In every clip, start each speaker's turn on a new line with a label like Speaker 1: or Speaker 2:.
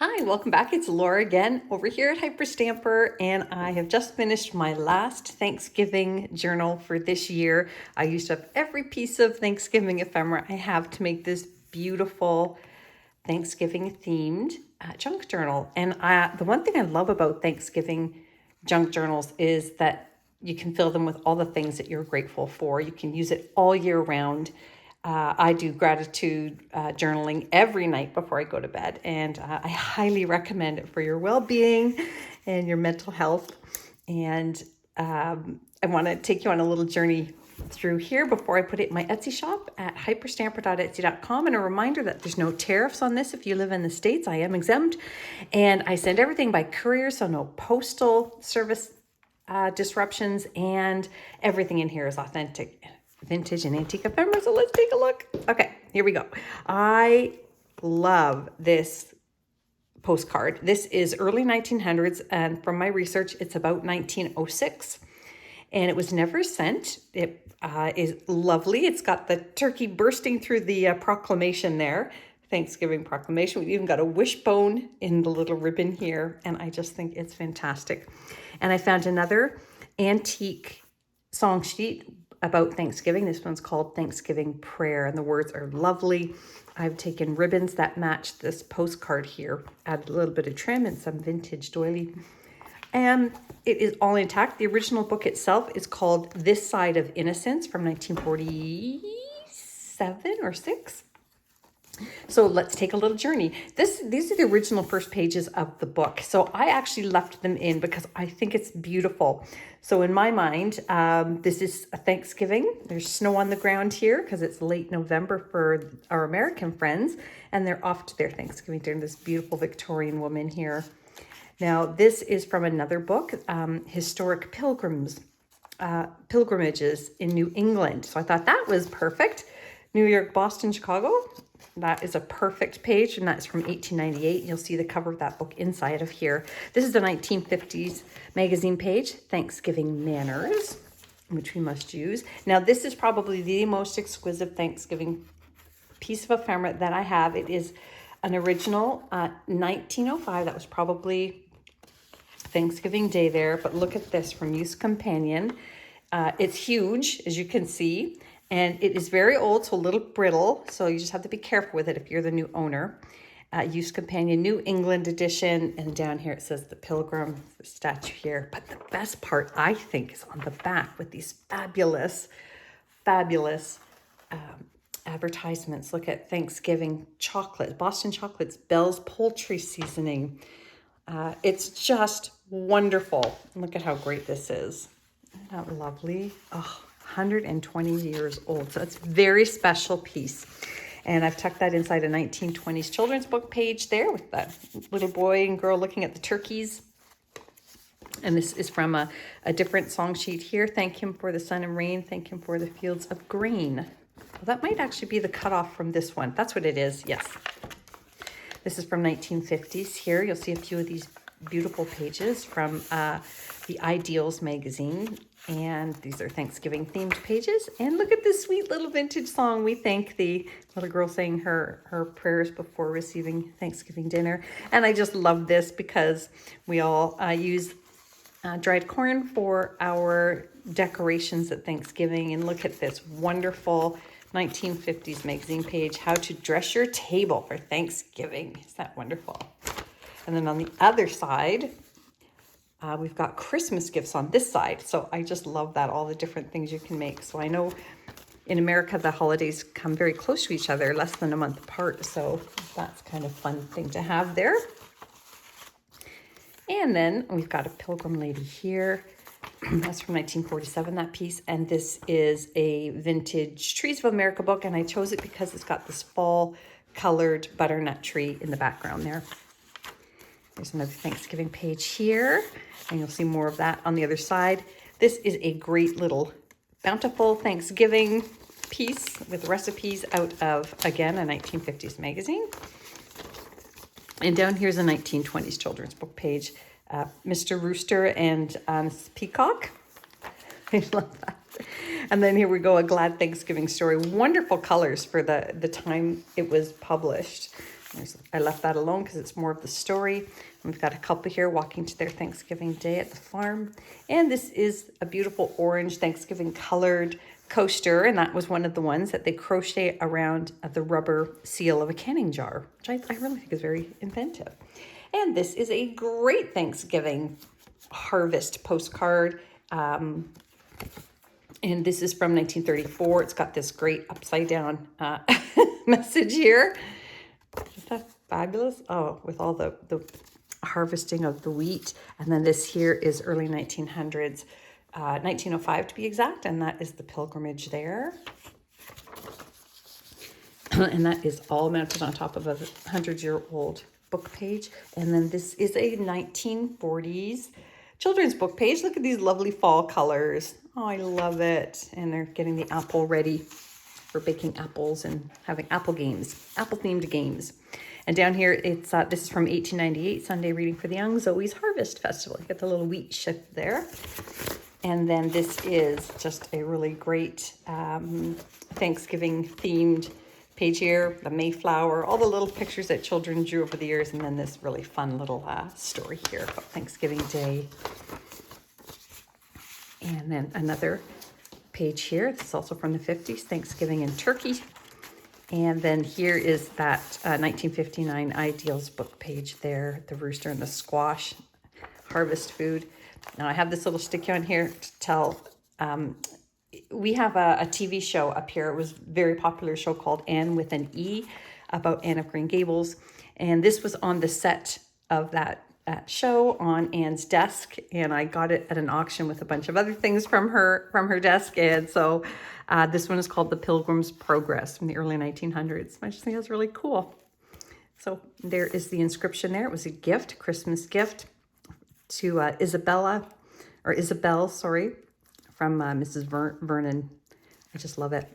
Speaker 1: Hi, welcome back. It's Laura again over here at Hyperstamper, and I have just finished my last Thanksgiving journal for this year. I used up every piece of Thanksgiving ephemera I have to make this beautiful Thanksgiving themed junk journal. And the one thing I love about Thanksgiving junk journals is that you can fill them with all the things that you're grateful for. You can use it all year round. I do gratitude journaling every night before I go to bed, and I highly recommend it for your well-being and your mental health. And I want to take you on a little journey through here before I put it in my Etsy shop at hyperstamper.etsy.com. And a reminder that there's no tariffs on this if you live in the States. I am exempt, and I send everything by courier, so no postal service disruptions, and everything in here is authentic vintage and antique ephemera. So let's take a look. Okay, here we go. I love this postcard. This is early 1900s, and from my research, it's about 1906, and it was never sent. It is lovely. It's got the turkey bursting through the proclamation there, Thanksgiving proclamation. We've even got a wishbone in the little ribbon here, and I just think it's fantastic. And I found another antique song sheet about Thanksgiving. This one's called Thanksgiving Prayer, and the words are lovely. I've taken ribbons that match this postcard here, added a little bit of trim and some vintage doily. And it is all intact. The original book itself is called This Side of Innocence from 1947 or 6. So let's take a little journey. These are the original first pages of the book. So I actually left them in because I think it's beautiful. So in my mind, this is a Thanksgiving. There's snow on the ground here because it's late November for our American friends, and they're off to their Thanksgiving dinner. This beautiful Victorian woman here. Now, this is from another book, Historic Pilgrimages in New England. So I thought that was perfect. New York, Boston, Chicago. That is a perfect page, and that's from 1898. You'll see the cover of that book inside of here. This is the 1950s magazine page, Thanksgiving Manners, which we must use. Now, this is probably the most exquisite Thanksgiving piece of ephemera that I have. It is an original 1905. That was probably Thanksgiving Day there, but look at this from Youth Companion. It's huge, as you can see. And it is very old, so a little brittle. So you just have to be careful with it if you're the new owner. Youth Companion, New England edition. And down here it says the Pilgrim statue here. But the best part, I think, is on the back with these fabulous advertisements. Look at Thanksgiving chocolate, Boston chocolates, Bell's poultry seasoning. It's just wonderful. Look at how great this is. Isn't that lovely? Oh. 120 years old. So it's a very special piece. And I've tucked that inside a 1920s children's book page there with that little boy and girl looking at the turkeys. And this is from a different song sheet here. Thank him for the sun and rain. Thank him for the fields of grain. Well, that might actually be the cutoff from this one. That's what it is. Yes. This is from 1950s here. You'll see a few of these beautiful pages from the Ideals magazine. And these are Thanksgiving themed pages. And look at this sweet little vintage song. We thank the little girl saying her prayers before receiving Thanksgiving dinner. And I just love this because we all use dried corn for our decorations at Thanksgiving. And look at this wonderful 1950s magazine page, How to Dress Your Table for Thanksgiving. Isn't that wonderful? And then on the other side, we've got Christmas gifts on this side. So I just love that, all the different things you can make. So I know in America, the holidays come very close to each other, less than a month apart. So that's kind of fun thing to have there. And then we've got a Pilgrim Lady here. That's from 1947, that piece. And this is a vintage Trees of America book. And I chose it because it's got this fall colored butternut tree in the background there. There's another Thanksgiving page here, and you'll see more of that on the other side. This is a great little bountiful Thanksgiving piece with recipes out of, again, a 1950s magazine. And down here's a 1920s children's book page, Mr. Rooster and Mrs. Peacock. I love that. And then here we go, A Glad Thanksgiving Story. Wonderful colors for the time it was published. There's I left that alone because it's more of the story. We've got a couple here walking to their Thanksgiving day at the farm. And this is a beautiful orange Thanksgiving colored coaster. And that was one of the ones that they crochet around the rubber seal of a canning jar, which I really think is very inventive. And this is a great Thanksgiving harvest postcard. And this is from 1934. It's got this great upside down message here. Is that fabulous? Oh, with all the harvesting of the wheat. And then this here is early 1900s, 1905 to be exact. And that is the pilgrimage there. And that is all mounted on top of a 100-year-old book page. And then this is a 1940s children's book page. Look at these lovely fall colors. Oh, I love it. And they're getting the apple ready for baking apples and having apple games, apple-themed games. And down here, it's this is from 1898, Sunday Reading for the Young, Zoe's Harvest Festival. You get the little wheat shift there. And then this is just a really great Thanksgiving-themed page here, the Mayflower, all the little pictures that children drew over the years, and then this really fun little story here about Thanksgiving Day. And then another page here. This is also from the 50s, Thanksgiving in Turkey. And then here is that 1959 Ideals book page there, the rooster and the squash, harvest food. Now I have this little sticky on here to tell, we have a TV show up here. It was a very popular show called Anne with an E, about Anne of Green Gables. And this was on the set of that show on Anne's desk. And I got it at an auction with a bunch of other things from her desk. And so this one is called The Pilgrim's Progress from the early 1900s. I just think that's really cool. So there is the inscription there. It was a gift, Christmas gift to Isabel, from Mrs. Vernon. I just love it.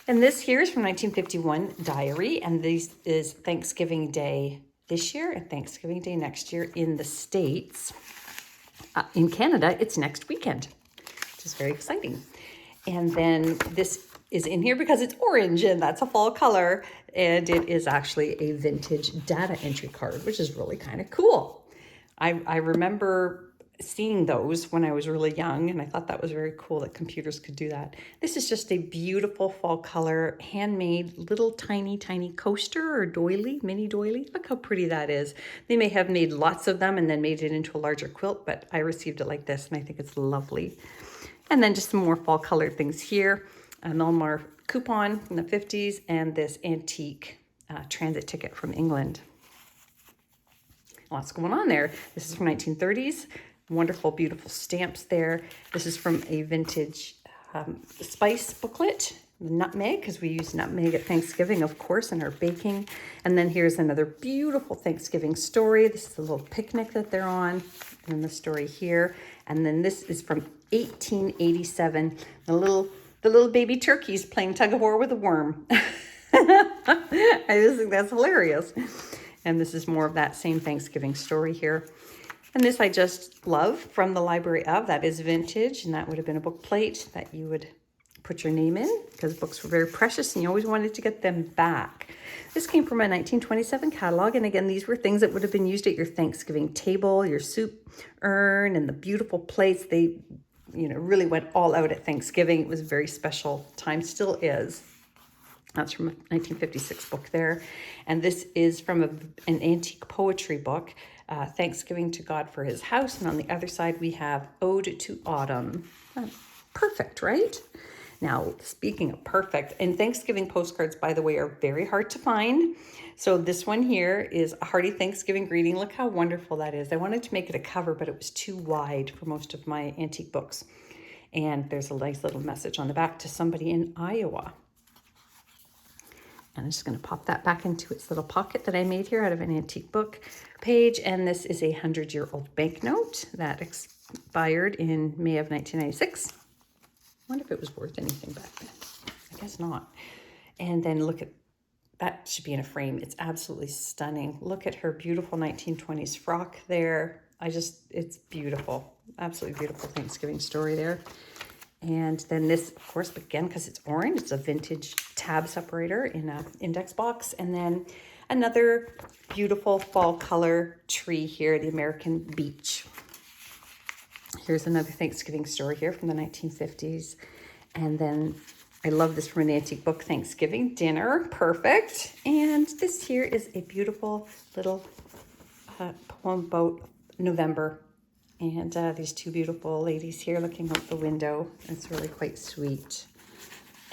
Speaker 1: And this here is from 1951 diary. And this is Thanksgiving Day this year and Thanksgiving Day next year in the States. In Canada, it's next weekend, which is very exciting. And then this is in here because it's orange and that's a fall color. And it is actually a vintage data entry card, which is really kind of cool. I remember seeing those when I was really young, and I thought that was very cool that computers could do that. This is just a beautiful fall color, handmade little tiny coaster or doily, mini doily. Look how pretty that is. They may have made lots of them and then made it into a larger quilt, but I received it like this and I think it's lovely. And then just some more fall colored things here. A Melmar coupon from the 50s and this antique transit ticket from England. Lots going on there. This is from 1930s. Wonderful, beautiful stamps there. This is from a vintage spice booklet, the nutmeg, because we use nutmeg at Thanksgiving, of course, in our baking. And then here's another beautiful Thanksgiving story. This is a little picnic that they're on, and the story here. And then this is from 1887. The little baby turkeys playing tug of war with a worm. I just think that's hilarious. And this is more of that same Thanksgiving story here. And this I just love, from the Library of. That is vintage, and that would have been a book plate that you would put your name in because books were very precious and you always wanted to get them back. This came from a 1927 catalog, and again, these were things that would have been used at your Thanksgiving table, your soup urn, and the beautiful plates. They, really went all out at Thanksgiving. It was a very special time, still is. That's from a 1956 book there. And this is from an antique poetry book, Thanksgiving to God for His House. And on the other side, we have Ode to Autumn. Perfect, right? Now, speaking of perfect, and Thanksgiving postcards, by the way, are very hard to find. So this one here is a hearty Thanksgiving greeting. Look how wonderful that is. I wanted to make it a cover, but it was too wide for most of my antique books. And there's a nice little message on the back to somebody in Iowa. And I'm just going to pop that back into its little pocket that I made here out of an antique book page. And this is a 100-year-old banknote that expired in May of 1996. I wonder if it was worth anything back then. I guess not. And then look at, that should be in a frame. It's absolutely stunning. Look at her beautiful 1920s frock there. It's beautiful. Absolutely beautiful Thanksgiving story there. And then this, of course, again, because it's orange, it's a vintage tab separator in an index box. And then another beautiful fall color tree here, the American beach. Here's another Thanksgiving story here from the 1950s. And then I love this from an antique book, Thanksgiving Dinner. Perfect. And this here is a beautiful little poem about November. And these two beautiful ladies here looking out the window. It's really quite sweet.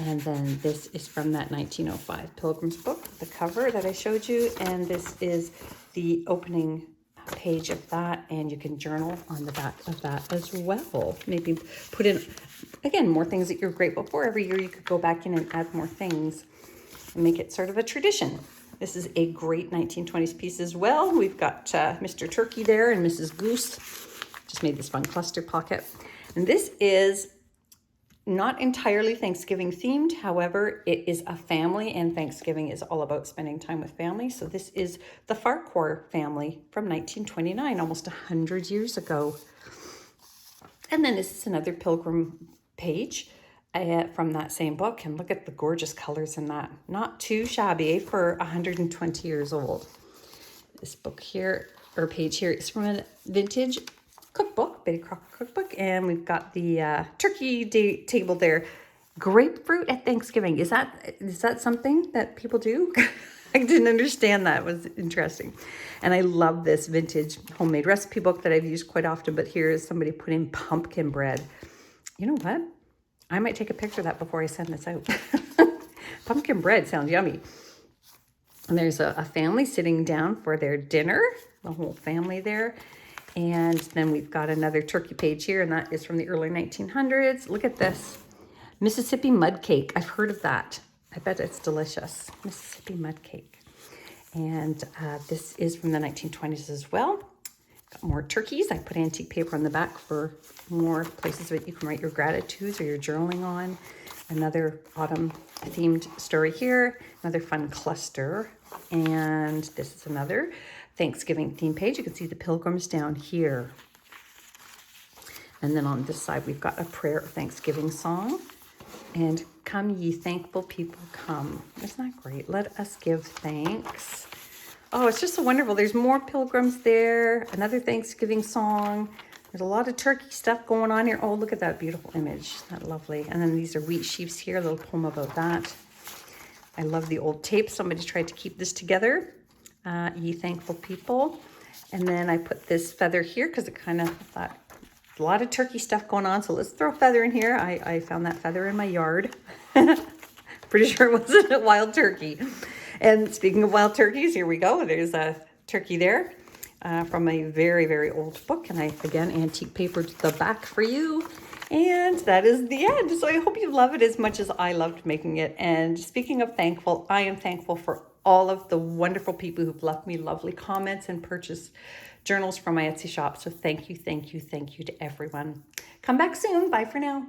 Speaker 1: And then this is from that 1905 Pilgrim's Book, the cover that I showed you. And this is the opening page of that, and you can journal on the back of that as well. Maybe put in, again, more things that you're grateful for. Every year you could go back in and add more things and make it sort of a tradition. This is a great 1920s piece as well. We've got Mr. Turkey there and Mrs. Goose. Just made this fun cluster pocket. And this is not entirely Thanksgiving themed. However, it is a family, and Thanksgiving is all about spending time with family. So this is the Farquhar family from 1929, almost 100 years ago. And then this is another pilgrim page from that same book. And look at the gorgeous colors in that. Not too shabby for 120 years old. This book here, or page here, is from a vintage cookbook, Betty Crocker cookbook, and we've got the turkey table there. Grapefruit at Thanksgiving. Is that something that people do? I didn't understand that. It was interesting. And I love this vintage homemade recipe book that I've used quite often, but here is somebody putting pumpkin bread. You know what? I might take a picture of that before I send this out. Pumpkin bread sounds yummy. And there's a family sitting down for their dinner, the whole family there. And then we've got another turkey page here, and that is from the early 1900s. Look at this. Mississippi mud cake. I've heard of that. I bet it's delicious. Mississippi mud cake. And this is from the 1920s as well. Got more turkeys. I put antique paper on the back for more places that you can write your gratitudes or your journaling on. Another autumn themed story here. Another fun cluster. And this is another Thanksgiving theme page. You can see the pilgrims down here. And then on this side, we've got a prayer of Thanksgiving song. And come ye thankful people, come. Isn't that great? Let us give thanks. Oh, it's just so wonderful. There's more pilgrims there. Another Thanksgiving song. There's a lot of turkey stuff going on here. Oh, look at that beautiful image. Isn't that lovely? And then these are wheat sheaves here. A little poem about that. I love the old tape. Somebody tried to keep this together. Ye thankful people. And then I put this feather here because it kind of thought a lot of turkey stuff going on. So let's throw a feather in here. I found that feather in my yard. Pretty sure it wasn't a wild turkey. And speaking of wild turkeys, here we go. There's a turkey there from a very, very old book. And I, again, antique papered the back for you. And that is the end. So I hope you love it as much as I loved making it. And speaking of thankful, I am thankful for all of the wonderful people who've left me lovely comments and purchased journals from my Etsy shop. So thank you, thank you, thank you to everyone. Come back soon. Bye for now.